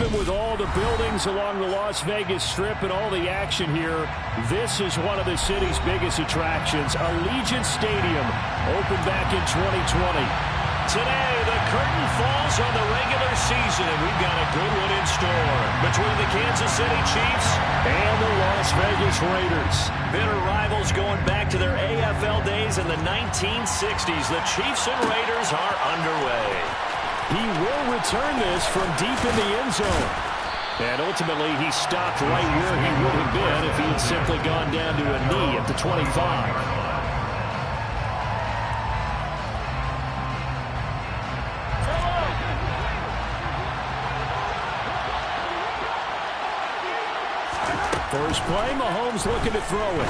Even with all the buildings along the Las Vegas Strip and all the action here, this is one of the city's biggest attractions. Allegiant Stadium opened back in 2020. Today, the curtain falls on the regular season, and we've got a good one in store between the Kansas City Chiefs and the Las Vegas Raiders. Bitter rivals going back to their AFL days in the 1960s. The Chiefs and Raiders are underway. He will return this from deep in the end zone. And ultimately, he stopped right where he would have been if he had simply gone down to a knee at the 25. First play, Mahomes looking to throw it.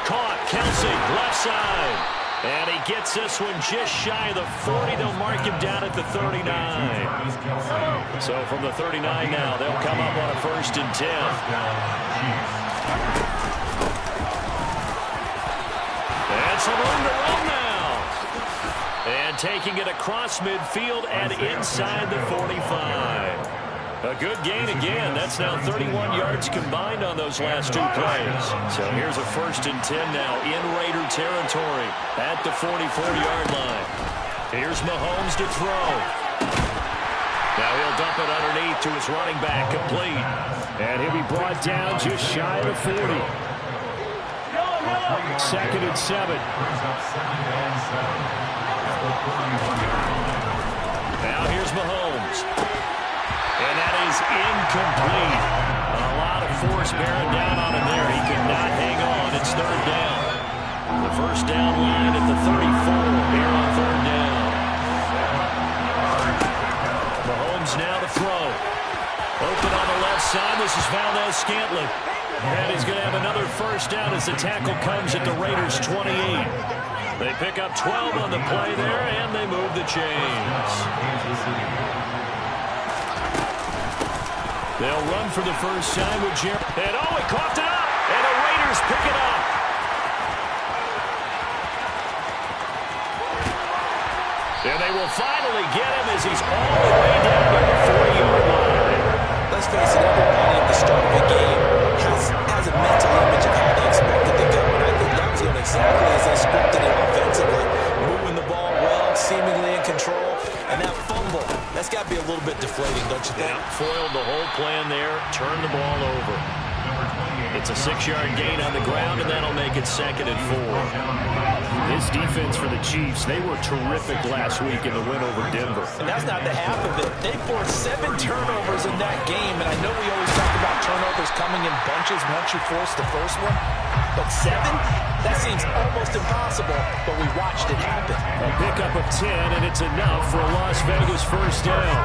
Caught, Kelsey, left side. And he gets this one just shy of the 40. They'll mark him down at the 39. So from the 39 now, they'll come up on a 1st and 10. And some room to run now. And taking it across midfield and inside the 45. A good gain again. That's now 31 yards combined on those last 2 plays. So here's a 1st and 10 now in Raider territory at the 44-yard line. Here's Mahomes to throw. Now he'll dump it underneath to his running back, complete. And he'll be brought down just shy of the 40. 2nd and 7. Now here's Mahomes. And that is incomplete. A lot of force bearing down on him there. He could not hang on. It's 3rd down. The 1st down line at the 34 here on 3rd down. Mahomes now to throw. Open on the left side. This is Valdez-Scantling. And he's going to have another 1st down as the tackle comes at the Raiders' 28. They pick up 12 on the play there, and they move the chains. They'll run for the first time with Jerry. And oh, he coughed it up. And the Raiders pick it up. And they will finally get him as he's all the way down to the 40-yard line. Let's face it, everybody at the start of the game has a mental image of how they expected to go. And I think that was going exactly as they scripted it offensively. Moving the ball well, seemingly in control. And that fumble, that's got to be a little bit deflating, don't you think? Yeah, foiled the whole plan there, turned the ball over. It's a 6-yard gain on the ground, and that'll make it 2nd and 4. This defense for the Chiefs, they were terrific last week in the win over Denver. And that's not the half of it. They forced 7 turnovers in that game, and I know we always talk about turnovers coming in bunches once you force the first one. But 7? That seems almost impossible, but we watched it happen. A pickup of 10, and it's enough for a Las Vegas 1st down.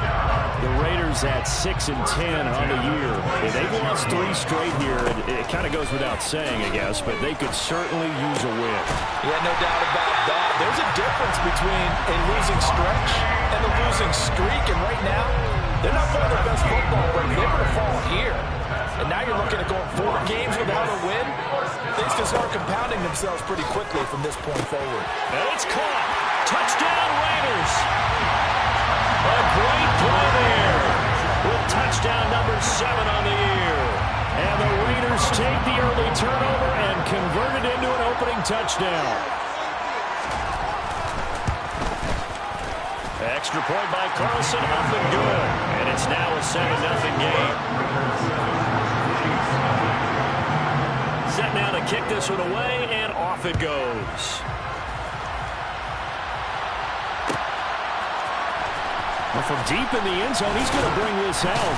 The Raiders at 6 and 10 on the year. They've lost 3 straight here. It kind of goes without saying, I guess, but they could certainly use a win. Yeah, no doubt about that. There's a difference between a losing stretch and a losing streak, and right now, they're not playing their best football, but they would have fallen here. And now you're looking at going 4 games without a win. Things can start compounding themselves pretty quickly from this point forward. And it's caught. Touchdown, Raiders. A great play there with touchdown number 7 on the year. And the Raiders take the early turnover and convert it into an opening touchdown. Extra point by Carlson, up and good. And it's now a 7-0 game. Set now to kick this one away, and off it goes. Well, from deep in the end zone, he's going to bring this out.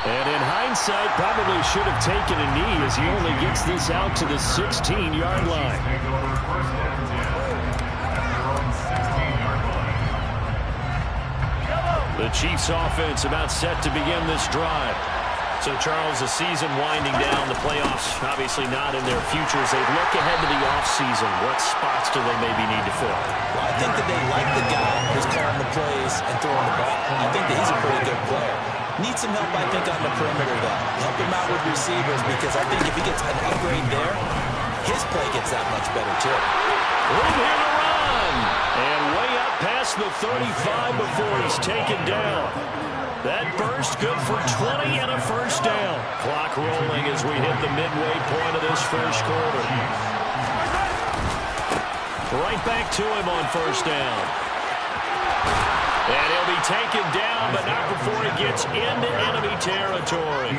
And in hindsight, probably should have taken a knee as he only gets this out to the 16-yard line. The Chiefs offense about set to begin this drive. So, Charles, the season winding down, the playoffs obviously not in their futures. They look ahead to the offseason. What spots do they maybe need to fill? Well, I think that they like the guy who's calling the plays and throwing the ball. I think that he's a pretty good player. Needs some help, I think, on the perimeter, though. Help him out with receivers, because I think if he gets an upgrade there, his play gets that much better, too. Room here to run. And way up past the 35 before he's taken down. That burst good for 20 and a first down. Clock rolling as we hit the midway point of this first quarter. Right back to him on first down. And he'll be taken down, but not before he gets into enemy territory.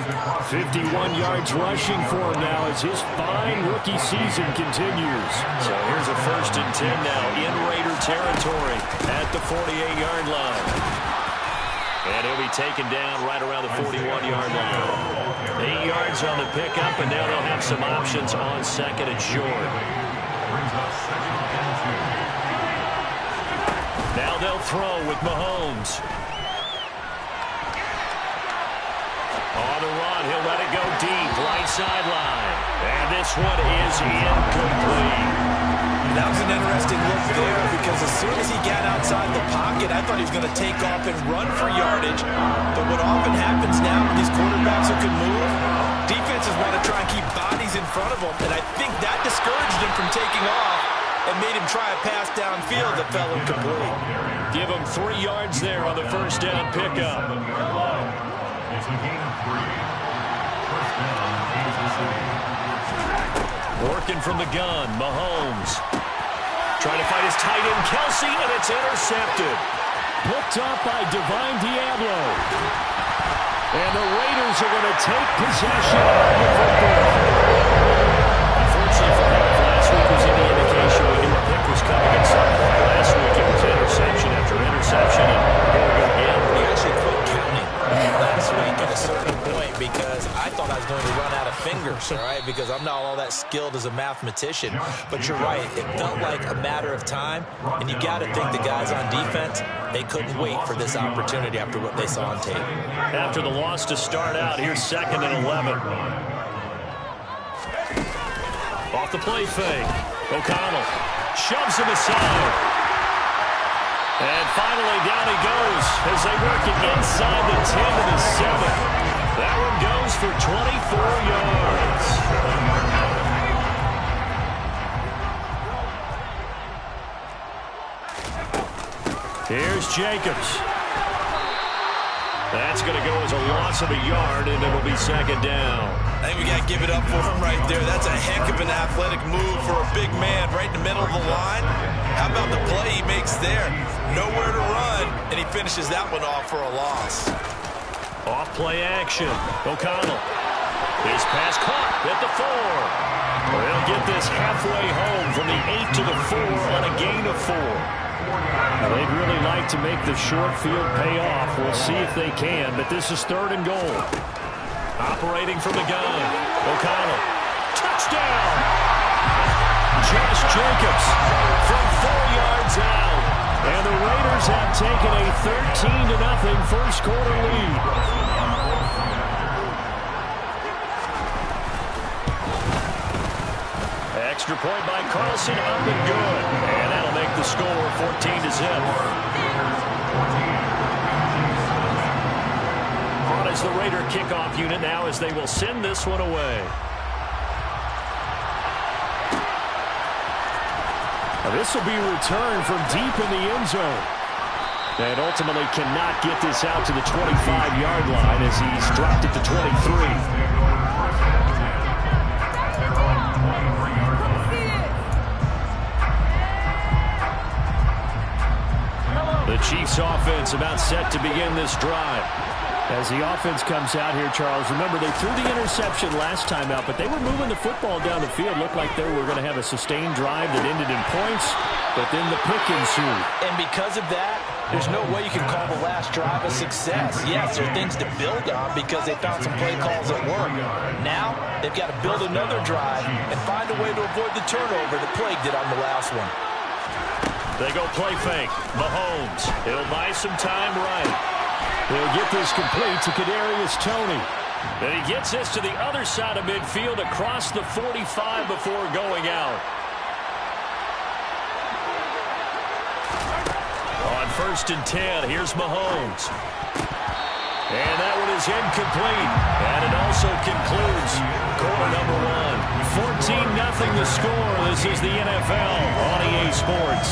51 yards rushing for him now as his fine rookie season continues. So here's a 1st and 10 now in Raider territory at the 48-yard line. And he'll be taken down right around the 41-yard line. 8 yards on the pickup, and now they'll have some options on 2nd and short. Now they'll throw with Mahomes. On the run, he'll let it go deep, right sideline. And this one is incomplete. That was an interesting look there because as soon as he got outside the pocket, I thought he was going to take off and run for yardage. But what often happens now with these quarterbacks who can move, defenses want to try and keep bodies in front of them. And I think that discouraged him from taking off and made him try a pass downfield that fell incomplete. Give him 3 yards there on the first down pickup. Working from the gun, Mahomes. Trying to fight his tight end, Kelsey, and it's intercepted. Hooked up by Divine Diablo. And the Raiders are going to take possession of the football. Unfortunately for him, last week was any indication we knew a pick was coming. And so last week it was interception after interception. And here we go again. He actually quit counting last week at a certain point because I thought I was going to run out of fingers, all right, because I'm not all that skilled as a mathematician. But you're right. It felt like a matter of time. And you got to think the guys on defense, they couldn't wait for this opportunity after what they saw on tape. After the loss to start out, here's 2nd and 11. Off the play fake. O'Connell shoves him aside. And finally down he goes as they work it inside the 10 to the 7. That one goes for 24 yards. Here's Jacobs. That's going to go as a loss of a yard, and it'll be 2nd down. I think we got to give it up for him right there. That's a heck of an athletic move for a big man right in the middle of the line. How about the play he makes there? Nowhere to run, and he finishes that one off for a loss. Off play action. O'Connell. His pass caught at the 4. They'll get this halfway home from the 8 to the 4 on a gain of 4. They'd really like to make the short field pay off. We'll see if they can, but this is 3rd and goal. Operating from the gun. O'Connell. Touchdown! Josh Jacobs from 4 yards out. And the Raiders have taken a 13-0 first quarter lead. Extra point by Carlson, up and good. And that'll make the score 14-0. On as the Raider kickoff unit now as they will send this one away. Now this will be returned from deep in the end zone. And ultimately cannot get this out to the 25-yard line as he's dropped it to 23. The Chiefs offense about set to begin this drive. As the offense comes out here, Charles, remember they threw the interception last time out, but they were moving the football down the field. Looked like they were going to have a sustained drive that ended in points, but then the pick ensued. And because of that, there's no way you can call the last drive a success. Yes, there are things to build on because they found some play calls that work. Now, they've got to build another drive and find a way to avoid the turnover that plagued it on the last one. They go play fake. Mahomes. He'll buy some time right. He'll get this complete to Kadarius Toney. Then he gets this to the other side of midfield across the 45 before going out. On 1st and 10, here's Mahomes. And that one is incomplete. And it also concludes quarter number 1. 14-0 the score. This is the NFL on EA Sports.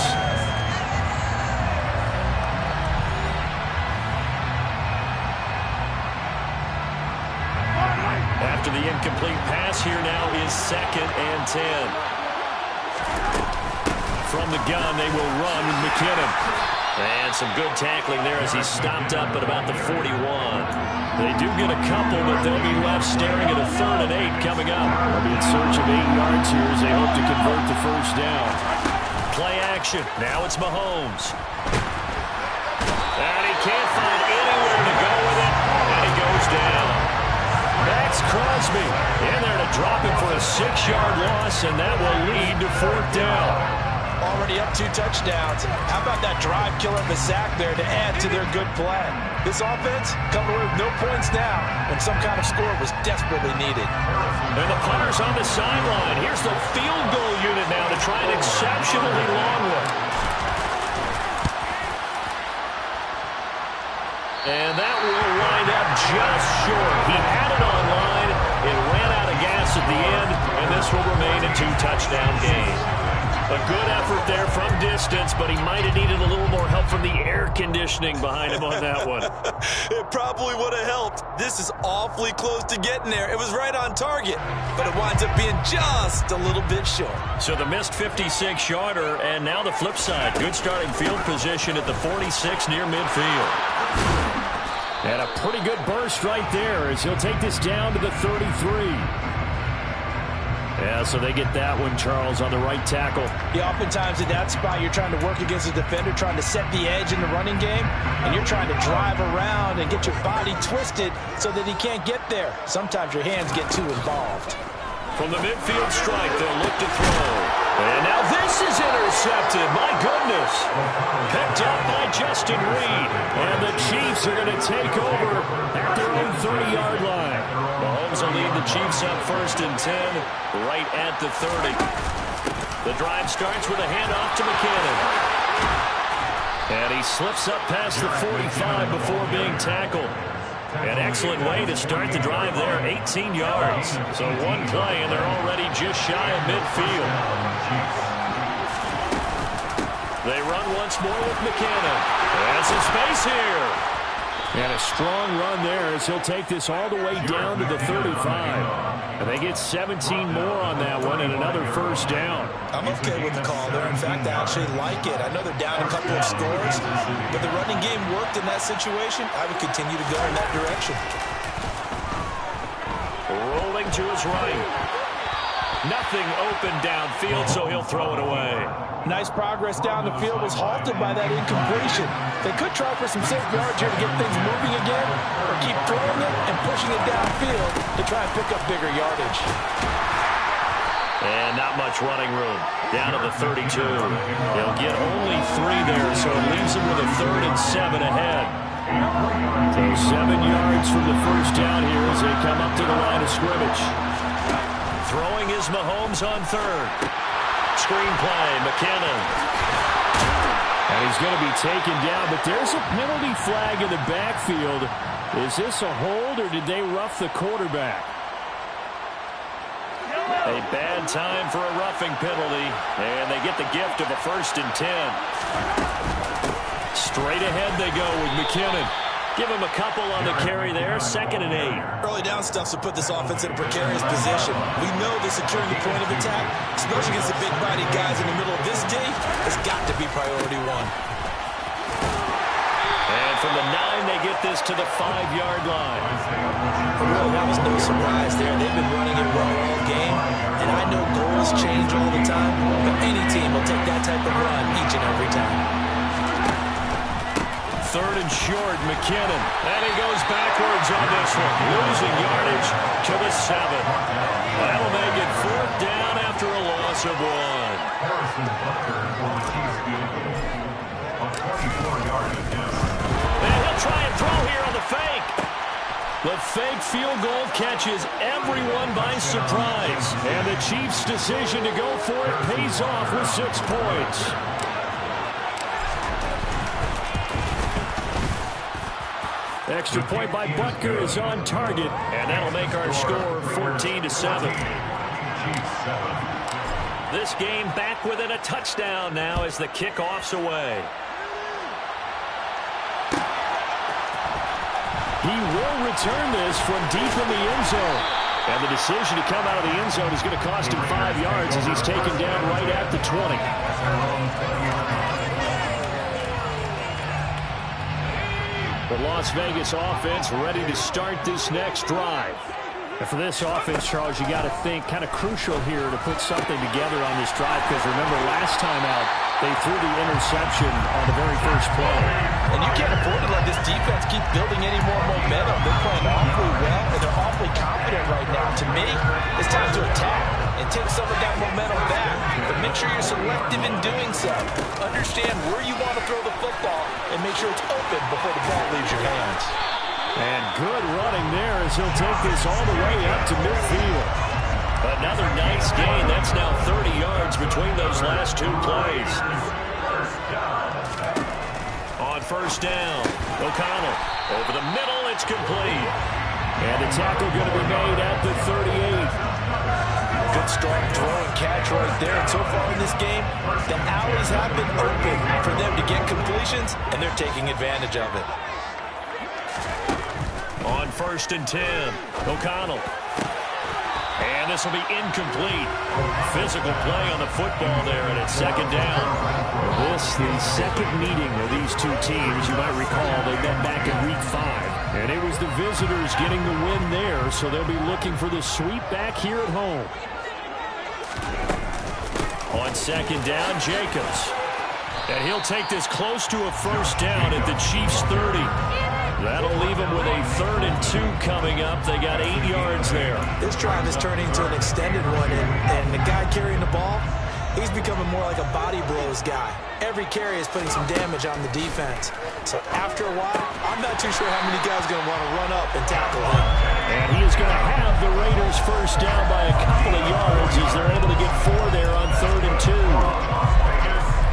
after the incomplete pass. Here now is 2nd and 10. From the gun, they will run with McKinnon. And some good tackling there as he stopped up at about the 41. They do get a couple, but they'll be left staring at a 3rd and 8 coming up. They'll be in search of 8 yards here as they hope to convert the first down. Play action. Now it's Mahomes. And he can't find anywhere to go with it, and he goes down. Max Crosby in there to drop it for a 6-yard loss, and that will lead to 4th down. Already up 2 touchdowns. How about that drive killing the sack there to add to their good play? This offense coming away with no points now when some kind of score was desperately needed. And the punter's on the sideline. Here's the field goal unit now to try an exceptionally long one. And that will wind up just short. He had it on line. It ran out of gas at the end, and this will remain a 2-touchdown game. A good effort there from distance, but he might have needed a little more help from the air conditioning behind him on that one. It probably would have helped. This is awfully close to getting there. It was right on target, but it winds up being just a little bit short. So the missed 56-yarder, and now the flip side. Good starting field position at the 46 near midfield. And a pretty good burst right there as he'll take this down to the 33. Yeah, so they get that one, Charles, on the right tackle. Yeah, oftentimes at that spot, you're trying to work against a defender, trying to set the edge in the running game, and you're trying to drive around and get your body twisted so that he can't get there. Sometimes your hands get too involved. From the midfield stripe, they'll look to throw. And now this is intercepted. My goodness. Picked up by Justin Reed. And the Chiefs are going to take over at their own 30-yard line. Mahomes will lead the Chiefs up 1st and 10, right at the 30. The drive starts with a handoff to McKinnon. And he slips up past the 45 before being tackled. An excellent way to start the drive there, 18 yards. So one play, and they're already just shy of midfield. They run once more with McKinnon. Has some space here. And a strong run there as he'll take this all the way down to the 35. And they get 17 more on that one and another first down. I'm okay with the call there. In fact, I actually like it. I know they're down a couple of scores, but the running game worked in that situation. I would continue to go in that direction. Rolling to his right. Nothing open downfield, so he'll throw it away. Nice progress down the field was halted by that incompletion. They could try for some safe yards here to get things moving again, or keep throwing it and pushing it downfield to try and pick up bigger yardage. And not much running room. Down to the 32. He'll get only 3 there, so it leaves him with a 3rd and 7 ahead. So 7 yards from the first down here as they come up to the line of scrimmage. Throwing is Mahomes on 3rd. Screen play, McKinnon. And he's going to be taken down, but there's a penalty flag in the backfield. Is this a hold, or did they rough the quarterback? A bad time for a roughing penalty, and they get the gift of a 1st and 10. Straight ahead they go with McKinnon. Give him a couple on the carry there, 2nd and 8. Early down stuff will put this offense in a precarious position. We know that securing the point of attack, especially against the big-bodied guys in the middle of this D, has got to be priority 1. And from the 9, they get this to the 5-yard line. Well, that was no surprise there. They've been running it well all game, and I know goals change all the time, but any team will take that type of run each and every time. 3rd and short, McKinnon. And he goes backwards on this one. Losing yardage to the 7. That'll make it 4th down after a loss of 1. And he'll try and throw here on the fake. The fake field goal catches everyone by surprise. And the Chiefs' decision to go for it pays off with 6 points. Extra point by Butker is on target. And that'll make our score 14-7. This game back within a touchdown now as the kickoff's away. He will return this from deep in the end zone. And the decision to come out of the end zone is going to cost him 5 yards as he's taken down right at the 20. The Las Vegas offense ready to start this next drive. And for this offense, Charles, you got to think kind of crucial here to put something together on this drive, because remember last time out they threw the interception on the very first play. And you can't afford to let this defense keep building any more momentum. They're playing awfully well, and they're awfully confident right now. To me, it's time to attack and take some of that momentum back. But make sure you're selective in doing so. Understand where you want to throw the football and make sure it's open before the ball leaves your hands. And good running there as he'll take this all the way up to midfield. Another nice gain. That's now 30 yards between those last 2 plays. On first down, O'Connell over the middle. It's complete. And the tackle going to be made at the 38. Good strong throw and catch right there. And so far in this game, the alleys have been open for them to get completions, and they're taking advantage of it. On first and 10, O'Connell. And this will be incomplete. Physical play on the football there, and it's second down. This, the second meeting of these two teams. You might recall they met back in week 5. And it was the visitors getting the win there, so they'll be looking for the sweep back here at home. On second down, Jacobs. And he'll take this close to a first down at the Chiefs' 30. That'll leave them with a 3rd and 2 coming up. They got 8 yards there. This drive is turning into an extended one, and the guy carrying the ball, he's becoming more like a body blows guy. Every carry is putting some damage on the defense. So after a while, I'm not too sure how many guys are going to want to run up and tackle him. And he is going to have the Raiders first down by a couple of yards as they're able to get 4 there on 3rd and 2.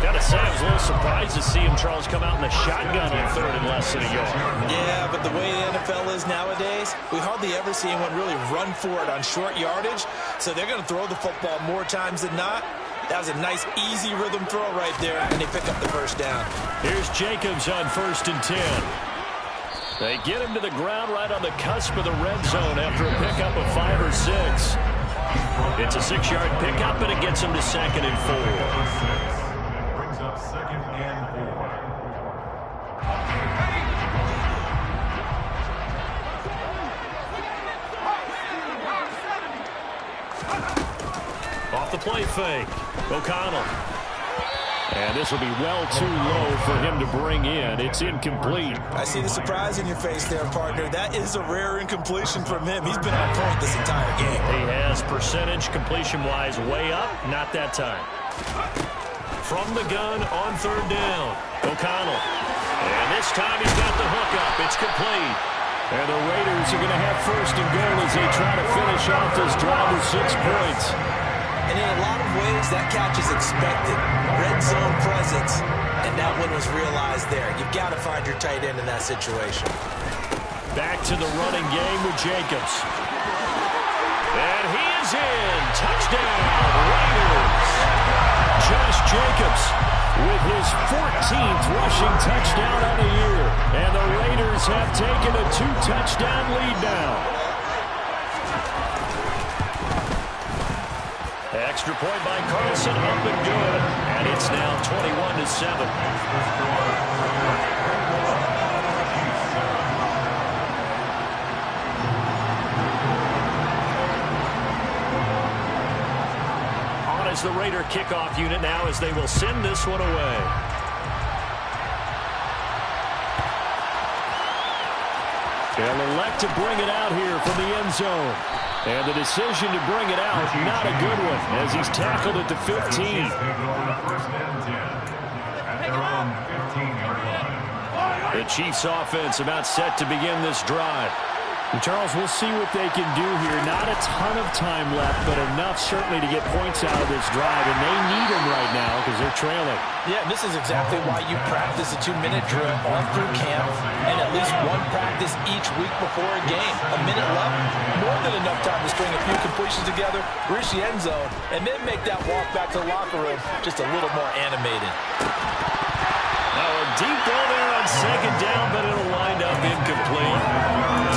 Gotta say, I was a little surprised to see him, Charles, come out in the shotgun on 3rd and less than a yard. Yeah, but the way the NFL is nowadays, we hardly ever see anyone really run for it on short yardage. So they're going to throw the football more times than not. That was a nice, easy rhythm throw right there, and they pick up the first down. Here's Jacobs on 1st and 10. They get him to the ground right on the cusp of the red zone after a pickup of 5 or 6. It's a 6-yard pickup, and it gets him to 2nd and 4. Second and 4. Off the play fake, O'Connell. And this will be well too low for him to bring in. It's incomplete. I see the surprise in your face there, partner. That is a rare incompletion from him. He's been on point this entire game. He has percentage completion-wise way up, not that time. From the gun on 3rd down, O'Connell. And this time he's got the hook up. It's complete. And the Raiders are going to have 1st and goal as they try to finish off this drive with 6 points. And in a lot of ways, that catch is expected. Red zone presence, and that one was realized there. You've got to find your tight end in that situation. Back to the running game with Jacobs. And he is in. Touchdown, Raiders. Josh Jacobs with his 14th rushing touchdown on the year. And the Raiders have taken a 2-touchdown lead now. Extra point by Carlson, up and good. And it's now 21-7. On as the Raider kickoff unit now as they will send this one away. They'll elect to bring it out here from the end zone. And the decision to bring it out, not a good one, as he's tackled at the 15. The Chiefs offense about set to begin this drive. And Charles, we'll see what they can do here. Not a ton of time left, but enough certainly to get points out of this drive. And they need them right now because they're trailing. Yeah, and this is exactly why you practice a 2-minute drill all through camp and at least one practice each week before a game. A minute left, more than enough time to string a few completions together, reach the end zone, and then make that walk back to the locker room just a little more animated. Now a deep ball there on 2nd down, but it'll wind up incomplete.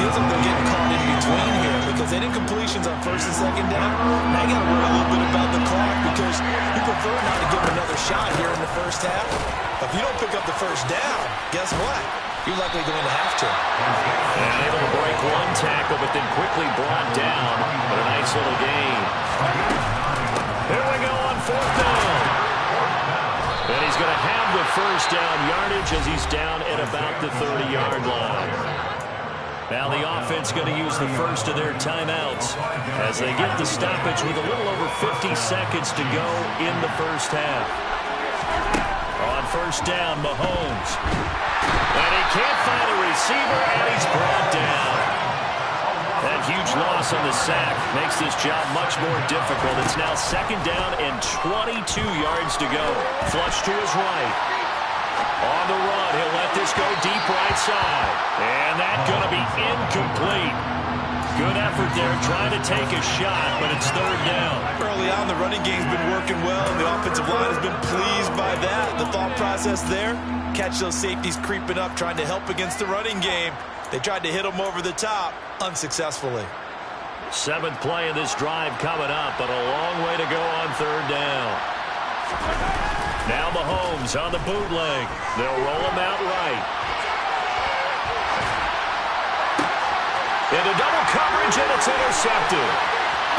Feels like they're getting caught in between here. because any completions on first and second down, now you got to worry a little bit about the clock because you prefer not to give them another shot here in the first half. But if you don't pick up the first down, guess what? You're likely going to have to. And able to break one tackle, but then quickly brought down. But a nice little gain. Here we go on fourth down. And he's going to have the first down yardage as he's down at about the 30-yard line. Now the offense going to use the first of their timeouts as they get the stoppage with a little over 50 seconds to go in the first half. On first down, Mahomes. And he can't find a receiver, and he's brought down. That huge loss on the sack makes this job much more difficult. It's now second down and 22 yards to go. Flush to his right. On the run, he'll let this go deep right side. And that's going to be incomplete. Good effort there trying to take a shot, but it's third down. Early on, the running game's been working well, and the offensive line has been pleased by that. The thought process there, catch those safeties creeping up, trying to help against the running game. They tried to hit them over the top, unsuccessfully. Seventh play of this drive coming up, but a long way to go on third down. Now Mahomes on the bootleg. They'll roll him out right. Into double coverage, and it's intercepted.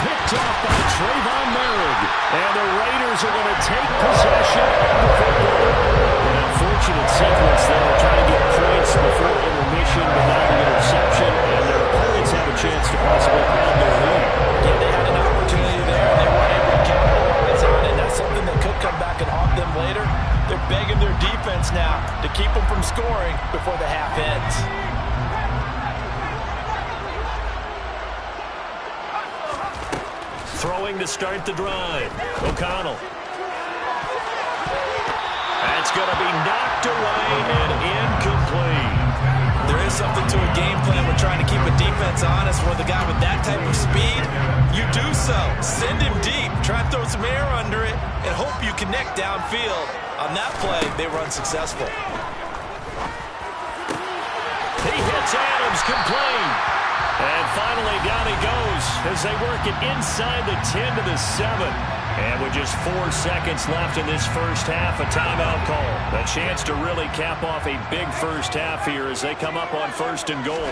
Picked off by Trayvon Merrick. And the Raiders are going to take possession of the football. An unfortunate sequence there, trying to get points before intermission, but now the interception, and their opponents have a chance to possibly pound their lead. Yeah, they had an opportunity there, and they weren't able to capitalize on it. That's something that could come back and haunt them later. They're begging their defense now to keep them from scoring before the half ends. Throwing to start the drive. O'Connell. That's going to be knocked away and incomplete. There is something to a game plan when trying to keep a defense honest. With a guy with that type of speed, you do so. Send him deep. Try and throw some air under it and hope you connect downfield. On that play, they were unsuccessful. He hits Adams, complete. And finally, down he goes as they work it inside the 10 to the 7. And with just 4 seconds left in this first half, a timeout call. A chance to really cap off a big first half here as they come up on first and goal.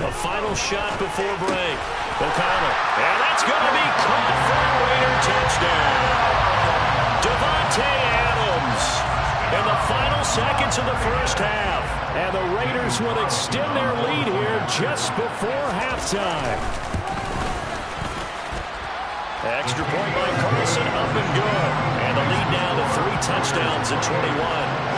A final shot before break. O'Connell. And that's going to be caught for a Raider touchdown. Devontae Adams in the final seconds of the first half. And the Raiders will extend their lead here just before halftime. Extra point by Carlson, up and good. And the lead now to 3 touchdowns at 21.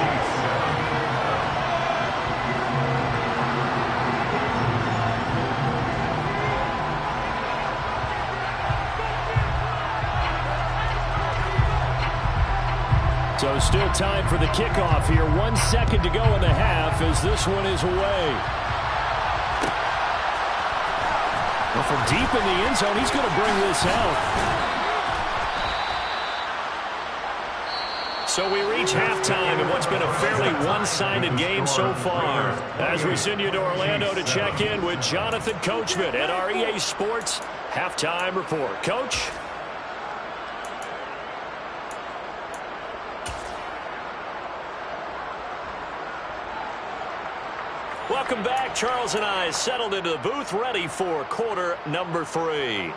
So still time for the kickoff here. 1 second to go in the half as this one is away. Well, from deep in the end zone, he's going to bring this out. So we reach halftime in what's been a fairly one-sided game so far. As we send you to Orlando to check in with Jonathan Coachman at our EA Sports Halftime Report. Coach? Welcome back. Charles and I settled into the booth, ready for quarter number 3.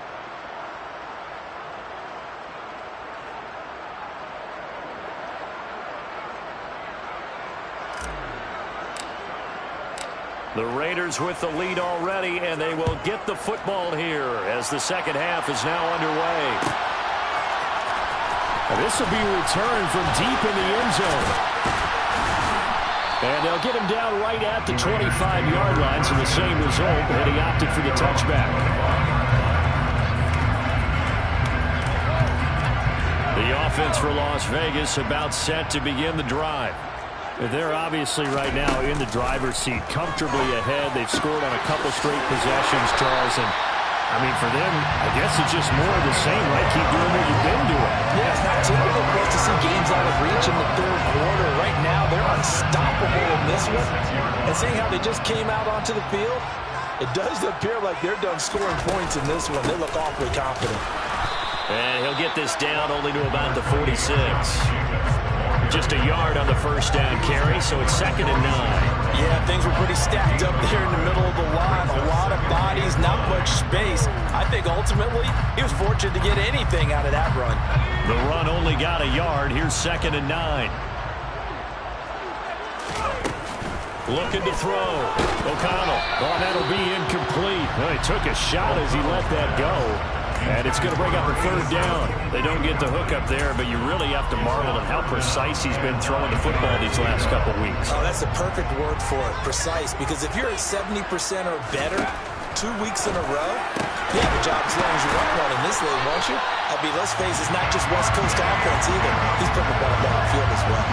The Raiders with the lead already, and they will get the football here as the second half is now underway. And this will be returned from deep in the end zone. And they'll get him down right at the 25-yard line, so the same result, and he opted for the touchback. The offense for Las Vegas about set to begin the drive. They're obviously right now in the driver's seat, comfortably ahead. They've scored on a couple straight possessions, Charles, and I mean, for them, I guess it's just more of the same, right? Keep doing what you've been doing. Yeah, it's not typical for us to see games out of reach in the third quarter. Right now, they're unstoppable in this one. And seeing how they just came out onto the field, It does appear like they're done scoring points in this one. They look awfully confident. And he'll get this down only to about the 46. Just a yard on the first down carry, so it's 2nd and 9. Yeah, things were pretty stacked up there in the middle of the line. A lot of bodies, not much space. I think ultimately he was fortunate to get anything out of that run. The run only got a yard. Here's 2nd and 9. Looking to throw. O'Connell. Oh, that'll be incomplete. Well, he took a shot as he let that go. And it's going to bring up a 3rd down. They don't get the hook up there, but you really have to marvel at how precise he's been throwing the football these last couple weeks. Oh, that's a perfect word for it, precise. Because if you're at 70% or better 2 weeks in a row, you have a job as long as you want one in this league, won't you? I mean, let's face it, it's not just West Coast offense either. He's putting the ball downfield as well.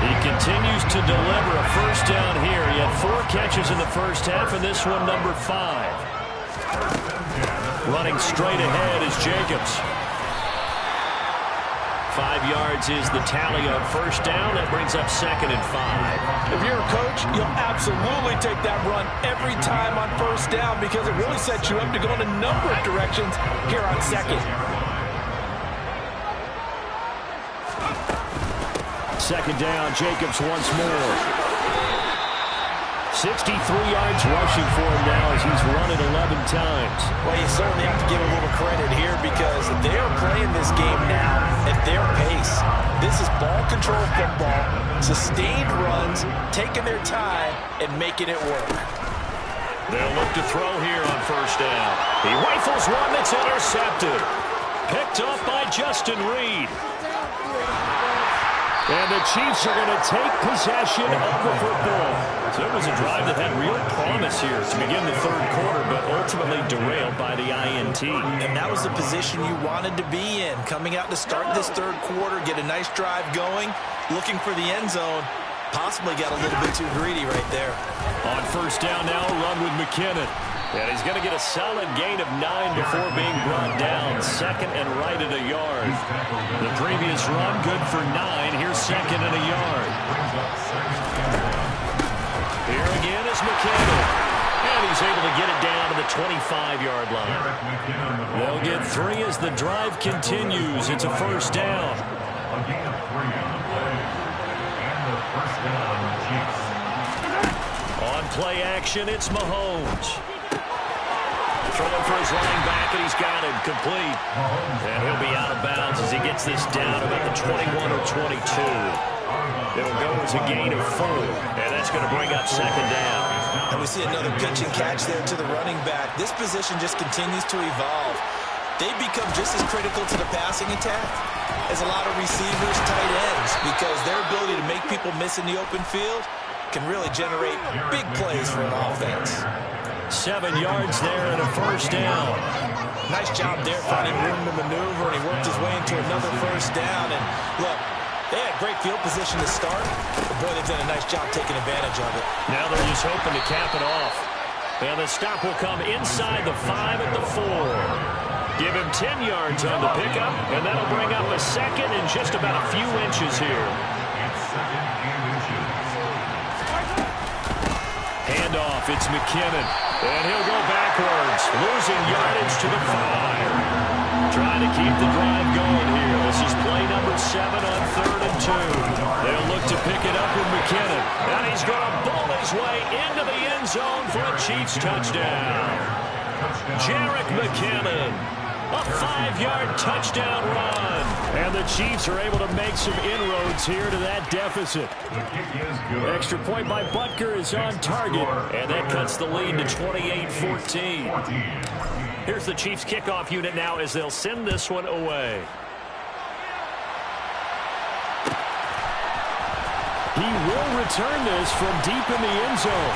He continues to deliver a 1st down here. He had 4 catches in the first half, and this one number 5. Running straight ahead is Jacobs. 5 yards is the tally on 1st down. That brings up 2nd and 5. If you're a coach, you'll absolutely take that run every time on 1st down because it really sets you up to go in a number of directions here on 2nd. 2nd down, Jacobs once more. 63 yards rushing for him now as he's run it 11 times. Well, you certainly have to give a little credit here because they're playing this game now at their pace. This is ball control football, sustained runs, taking their time, and making it work. They'll look to throw here on 1st down. He rifles one that's intercepted. Picked off by Justin Reed. And the Chiefs are going to take possession of the football. So it was a drive that had real promise here to begin the 3rd quarter, but ultimately derailed by the INT. And that was the position you wanted to be in. Coming out to start this 3rd quarter, get a nice drive going, looking for the end zone. Possibly got a little bit too greedy right there. On 1st down now, run with McKinnon. And he's going to get a solid gain of 9 before being brought down. 2nd and right at a yard. The previous run, good for 9. Here's 2nd and a yard. Here again is McKinnon. And he's able to get it down to the 25-yard line. They'll get 3 as the drive continues. It's a 1st down. A gain of 3 on the play. And the 1st down, Chiefs. On play action, it's Mahomes. Throwing for his running back, and he's got it complete. And he'll be out of bounds as he gets this down about the 21 or 22. It'll go as a gain of 4, and that's going to bring up 2nd down. And we see another pitch and catch there to the running back. This position just continues to evolve. They become just as critical to the passing attack as a lot of receivers, tight ends, because their ability to make people miss in the open field can really generate big plays for an offense. 7 yards there and a 1st down. Nice job there finding room to maneuver, and he worked his way into another 1st down. And look, they had great field position to start, but boy, they've done a nice job taking advantage of it. Now they're just hoping to cap it off. And the stop will come inside the 5 at the 4. Give him 10 yards on the pickup, and that'll bring up a 2nd and just about a few inches here. Handoff, it's McKinnon. And he'll go backwards, losing yardage to the 5. Trying to keep the drive going here. This is play number 7 on 3rd and 2. They'll look to pick it up with McKinnon. And he's going to bowl his way into the end zone for a Chiefs touchdown. Jerick McKinnon. A 5-yard touchdown run. And the Chiefs are able to make some inroads here to that deficit. Extra point by Butker is on target. And that cuts the lead to 28-14. Here's the Chiefs kickoff unit now as they'll send this one away. He will return this from deep in the end zone.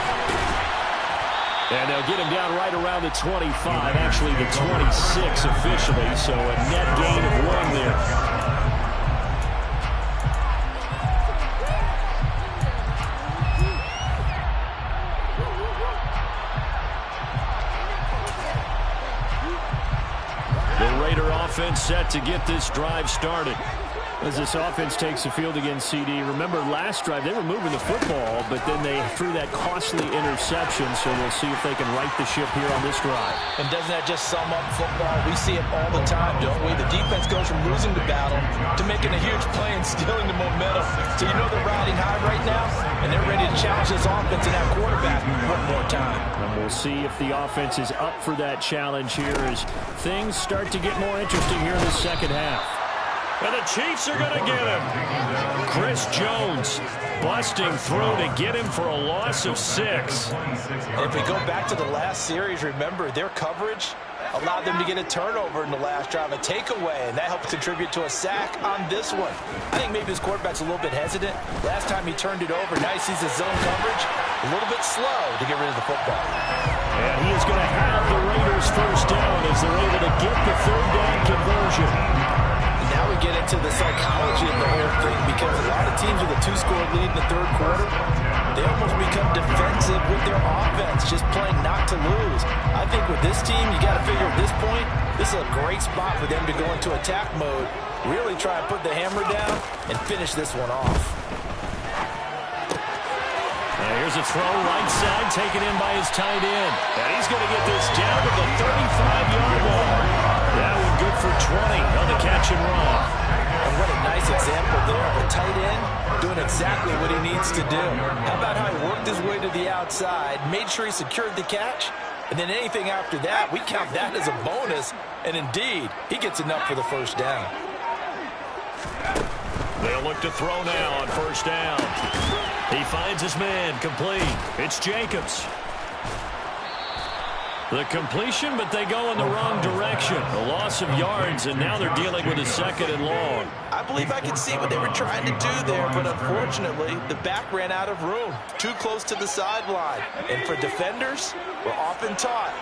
And they'll get him down right around the 25, actually the 26 officially, so a net gain of 1 there. The Raider offense set to get this drive started. As this offense takes the field against CD, remember last drive they were moving the football, but then they threw that costly interception, so we'll see if they can right the ship here on this drive. And doesn't that just sum up football? We see it all the time, don't we? The defense goes from losing the battle to making a huge play and stealing the momentum. So you know they're riding high right now, and they're ready to challenge this offense and that quarterback one more time. And we'll see if the offense is up for that challenge here as things start to get more interesting here in the second half. And the Chiefs are going to get him. Chris Jones busting through to get him for a loss of 6. If we go back to the last series, remember, their coverage allowed them to get a turnover in the last drive, a takeaway, and that helped contribute to a sack on this one. I think maybe this quarterback's a little bit hesitant. Last time he turned it over, now he sees the zone coverage, a little bit slow to get rid of the football. And he is going to have the Raiders first down as they're able to get the third down conversion. Now we get into the psychology of the whole thing, because a lot of teams with a 2-score lead in the third quarter, they almost become defensive with their offense, just playing not to lose. I think with this team, you got to figure at this point, this is a great spot for them to go into attack mode, really try and put the hammer down and finish this one off. Here's a throw right side, taken in by his tight end. And he's going to get this down to the 35-yard line. That one good for 20 on the catch and run. And what a nice example there of a tight end doing exactly what he needs to do. How about how he worked his way to the outside, made sure he secured the catch, and then anything after that, we count that as a bonus. And indeed, he gets enough for the first down. They'll look to throw now on first down. He finds his man, complete. It's Jacobs. The completion, but they go in the wrong direction. A loss of yards, and now they're dealing with a 2nd and long. I believe I can see what they were trying to do there, but unfortunately, the back ran out of room. Too close to the sideline. And for defenders, we're often taught,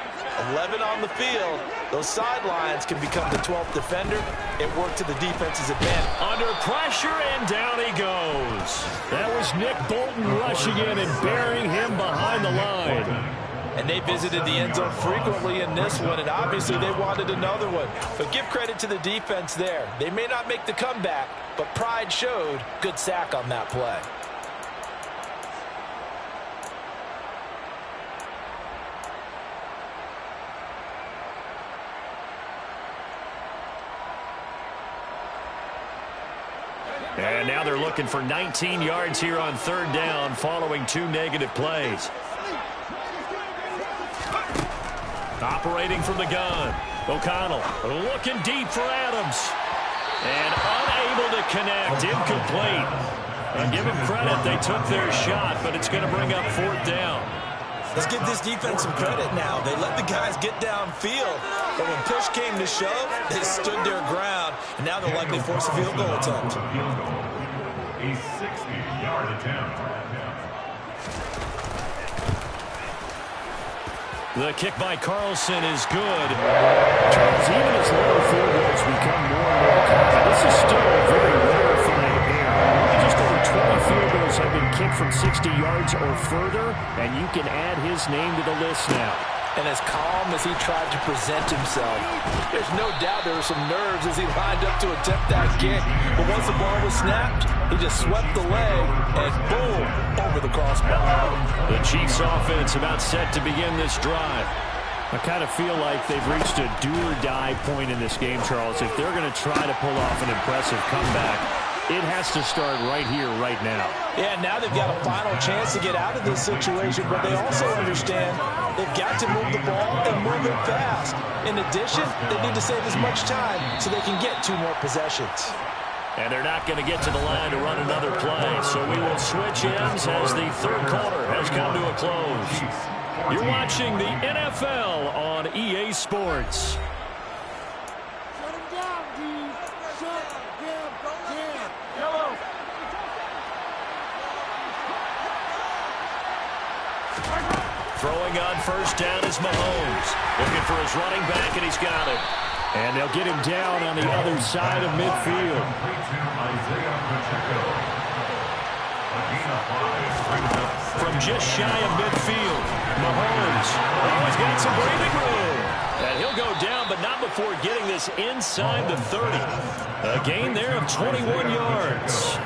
11 on the field, those sidelines can become the 12th defender. It worked to the defense's advantage. Under pressure, and down he goes. That was Nick Bolton rushing in and burying him behind the line. And they visited the end zone frequently in this one, and obviously they wanted another one. But give credit to the defense there. They may not make the comeback, but pride showed. Good sack on that play. And now they're looking for 19 yards here on third down following 2 negative plays. Operating from the gun. O'Connell looking deep for Adams. And unable to connect. Incomplete. And give them credit. They took their shot, but it's going to bring up 4th down. Let's give this defense some credit now. They let the guys get downfield, but when push came to shove, they stood their ground, and now they'll likely force a field goal attempt. A 60-yard attempt. The kick by Carlson is good. Charles, even as low field goals become more and more common, this is still a very rarefied air. Just over 20 field goals have been kicked from 60 yards or further, and you can add his name to the list now. And as calm as he tried to present himself, there's no doubt there were some nerves as he lined up to attempt that kick. But once the ball was snapped, he just swept the leg and boom, over the crossbar. The Chiefs offense about set to begin this drive. I kind of feel like they've reached a do-or-die point in this game, Charles. If they're going to try to pull off an impressive comeback, it has to start right here, right now. Yeah, now they've got a final chance to get out of this situation, but they also understand they've got to move the ball and move it fast. In addition, they need to save as much time so they can get 2 more possessions. And they're not going to get to the line to run another play, so we will switch ends as the third quarter has come to a close. You're watching the NFL on EA Sports. Throwing on first down is Mahomes. Looking for his running back, and he's got it. And they'll get him down on the other side of midfield. From just shy of midfield, Mahomes. Oh, he's got some breathing room. And he'll will go down, but not before getting this inside the 30. A gain there of 21 yards.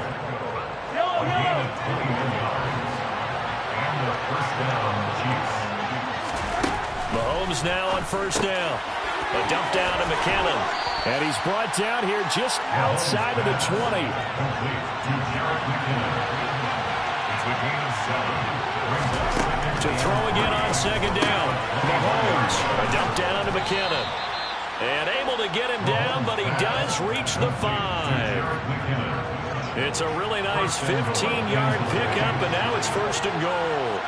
Mahomes now on first down. A dump down to McKinnon. And he's brought down here just outside of the 20. To throw again on second down. Mahomes, a dump down to McKinnon. And able to get him down, but he does reach the 5. It's a really nice 15-yard pickup, and now it's first and goal.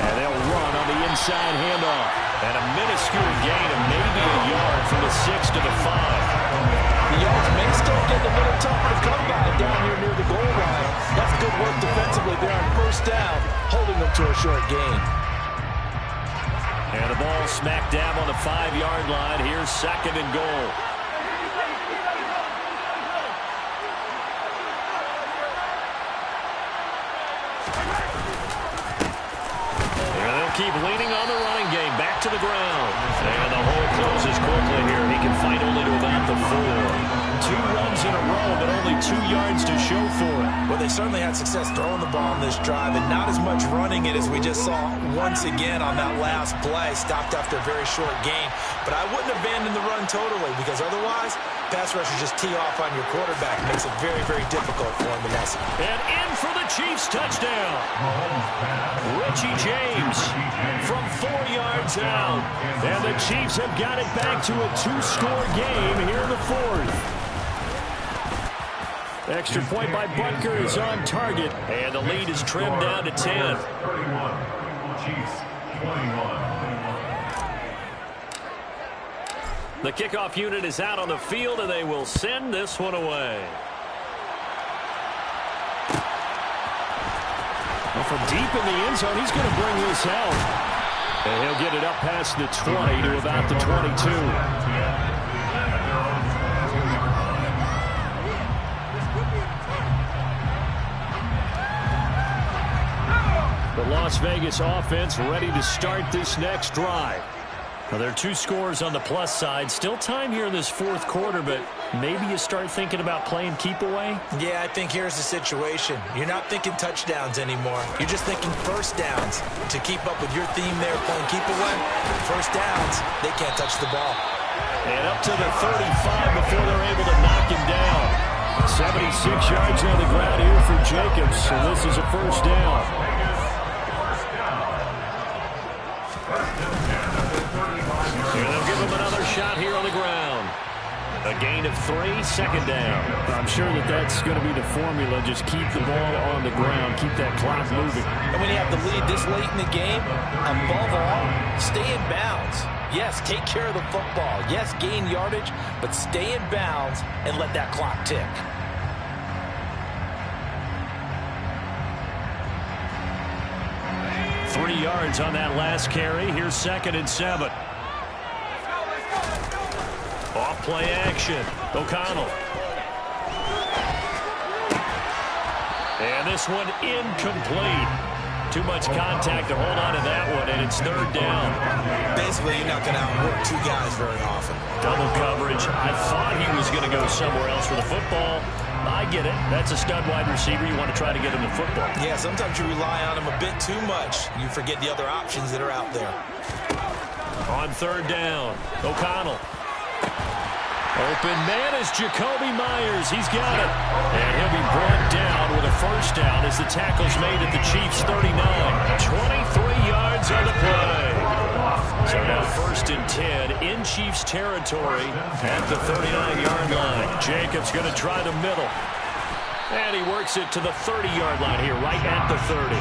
And they'll run on the inside handoff. And a minuscule gain of maybe a yard from the 6 to the 5. The yards may still get a little tougher to come by down here near the goal line. That's good work defensively there on first down, holding them to a short gain. And the ball smack dab on the 5-yard line. Here's second and goal. Keep leaning on the running game. Back to the ground. And the hole closes quickly here. He can fight only to about the 4. 2 runs in a row, but only 2 yards to show for it. Well, they certainly had success throwing the ball in this drive, and not as much running it as we just saw once again on that last play. Stopped after a very short gain. But I wouldn't abandon the run totally, because otherwise, pass rushers just tee off on your quarterback. Makes it very, very difficult for him to mess it. And in for the Chiefs touchdown. Richie James from 4 yards out. And the Chiefs have got it back to a 2-score game here in the 4th. Extra point by Butker is on target. And the lead is trimmed down to 10. 31. Chiefs 21. The kickoff unit is out on the field, and they will send this one away. Well, from deep in the end zone, he's going to bring this out. And he'll get it up past the 20 to about the 22. The Las Vegas offense ready to start this next drive. Well, there are 2 scores on the plus side. Still time here in this 4th quarter, but maybe you start thinking about playing keep away? Yeah, I think here's the situation. You're not thinking touchdowns anymore. You're just thinking first downs. To keep up with your theme there, playing keep away, first downs, they can't touch the ball. And up to the 35 before they're able to knock him down. 76 yards on the ground here for Jacobs, so this is a first down. They'll give him another shot here on the ground. A gain of 3, second down. I'm sure that's going to be the formula. Just keep the ball on the ground. Keep that clock moving. And when you have the lead this late in the game, above all, stay in bounds. Yes, take care of the football. Yes, gain yardage, but stay in bounds and let that clock tick. Three yards on that last carry. Here's second and 7. Off play action. O'Connell. And this one incomplete. Too much contact to hold on to that one, and it's third down. Basically, you're not going to outwork 2 guys very often. Double coverage. I thought he was going to go somewhere else for the football. I get it. That's a stud wide receiver. You want to try to get him the football. Yeah, sometimes you rely on him a bit too much. You forget the other options that are out there. On third down, O'Connell. Open man is Jacoby Myers. He's got it. And he'll be brought down with a first down as the tackle's made at the Chiefs' 39. 23 yards on the play. So now first and 10 in Chiefs territory at the 39-yard line. Jacobs going to try the middle. And he works it to the 30-yard line here, right at the 30.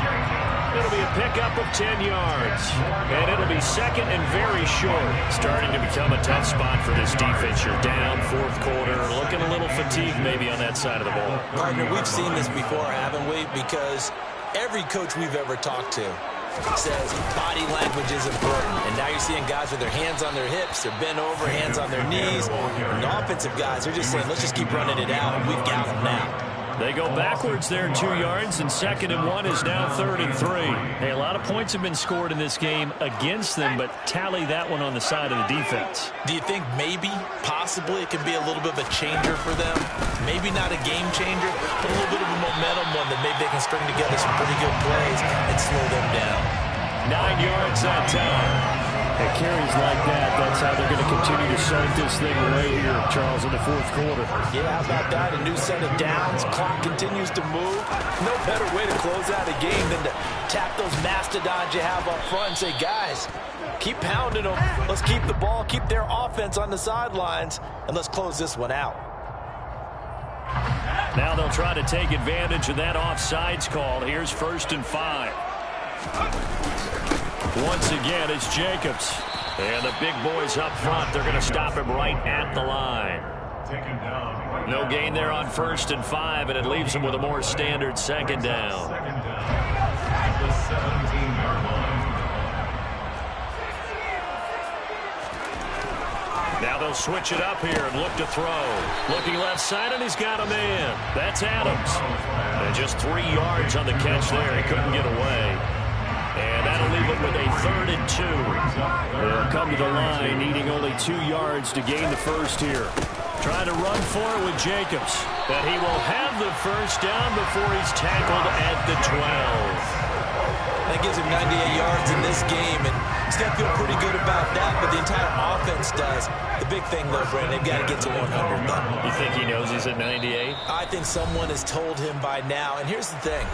It'll be a pickup of 10 yards. And it'll be second and very short. Starting to become a tough spot for this defense. You're down, fourth quarter, looking a little fatigued maybe on that side of the ball. Partner, we've seen this before, haven't we? Because every coach we've ever talked to says body language is important. And now you're seeing guys with their hands on their hips, they're bent over, hands on their knees. And the offensive guys are just saying, let's just keep running it out, and we've got them now. They go backwards there 2 yards, and 2nd and 1 is now 3rd and 3. Hey, a lot of points have been scored in this game against them, but tally that one on the side of the defense. Do you think maybe, possibly, it can be a little bit of a changer for them? Maybe not a game changer, but a little bit of a momentum one that maybe they can string together some pretty good plays and slow them down. 9 yards that time. At carries like that, that's how they're going to continue to start this thing away here, Charles, in the 4th quarter. Yeah, how about that? A new set of downs. Clock continues to move. No better way to close out a game than to tap those mastodons you have up front and say, guys, keep pounding them. Let's keep the ball, keep their offense on the sidelines, and let's close this one out. Now they'll try to take advantage of that offsides call. Here's 1st and 5. Once again, it's Jacobs. And the big boys up front, they're going to stop him right at the line. No gain there on 1st and 5, and it leaves him with a more standard 2nd down. At the 17-yard line. Now they'll switch it up here and look to throw. Looking left side, and he's got a man. That's Adams. And just 3 yards on the catch there. He couldn't get away. And that'll leave it with a 3rd and 2. They'll come to the line, needing only 2 yards to gain the first here. Trying to run for it with Jacobs. But he will have the first down before he's tackled at the 12. That gives him 98 yards in this game, and he's got to feel pretty good about that, but the entire offense does. The big thing, though, Brandon, they've got to get to 100. You think he knows he's at 98? I think someone has told him by now, and here's the thing.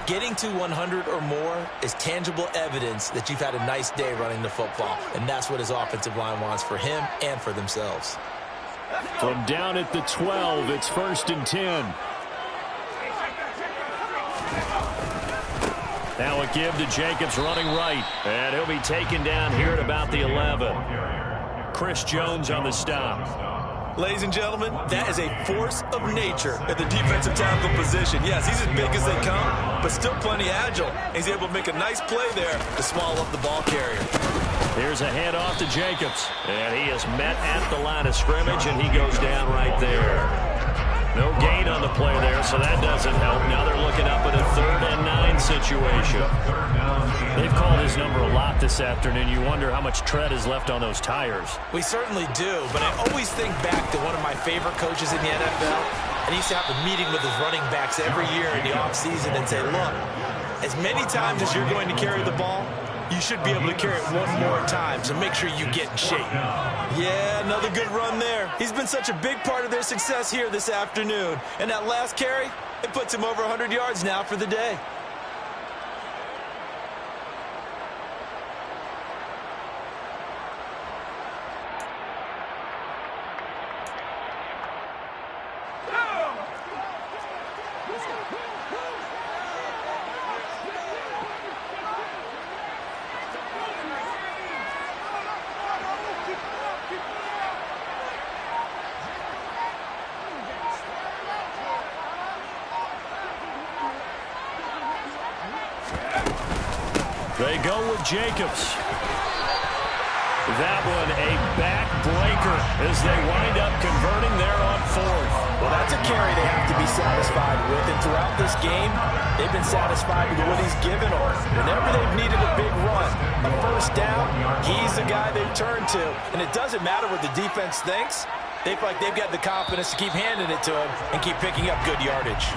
Getting to 100 or more is tangible evidence that you've had a nice day running the football, and that's what his offensive line wants for him and for themselves. From down at the 12, it's 1st and 10. Now a give to Jacobs running right, and he'll be taken down here at about the 11. Chris Jones on the stop. Ladies and gentlemen, that is a force of nature at the defensive tackle position. Yes, he's as big as they come, but still plenty agile. He's able to make a nice play there to swallow up the ball carrier. Here's a handoff to Jacobs, and he is met at the line of scrimmage, and he goes down right there. No gain on the play there, so that doesn't help. Now they're looking up at a 3rd and 9 situation. They've called his number a lot this afternoon. You wonder how much tread is left on those tires. We certainly do, but I always think back to one of my favorite coaches in the NFL, and he used to have a meeting with his running backs every year in the offseason and say, look, as many times as you're going to carry the ball, you should be able to carry it one more time, so make sure you get in shape. Yeah, another good run there. He's been such a big part of their success here this afternoon. And that last carry, it puts him over 100 yards now for the day. They go with Jacobs. That one a backbreaker as they wind up converting there on 4th. Well, that's a carry they have to be satisfied with. And throughout this game, they've been satisfied with what he's given them. Whenever they've needed a big run, a first down, he's the guy they've turned to. And it doesn't matter what the defense thinks. They feel like they've got the confidence to keep handing it to him and keep picking up good yardage.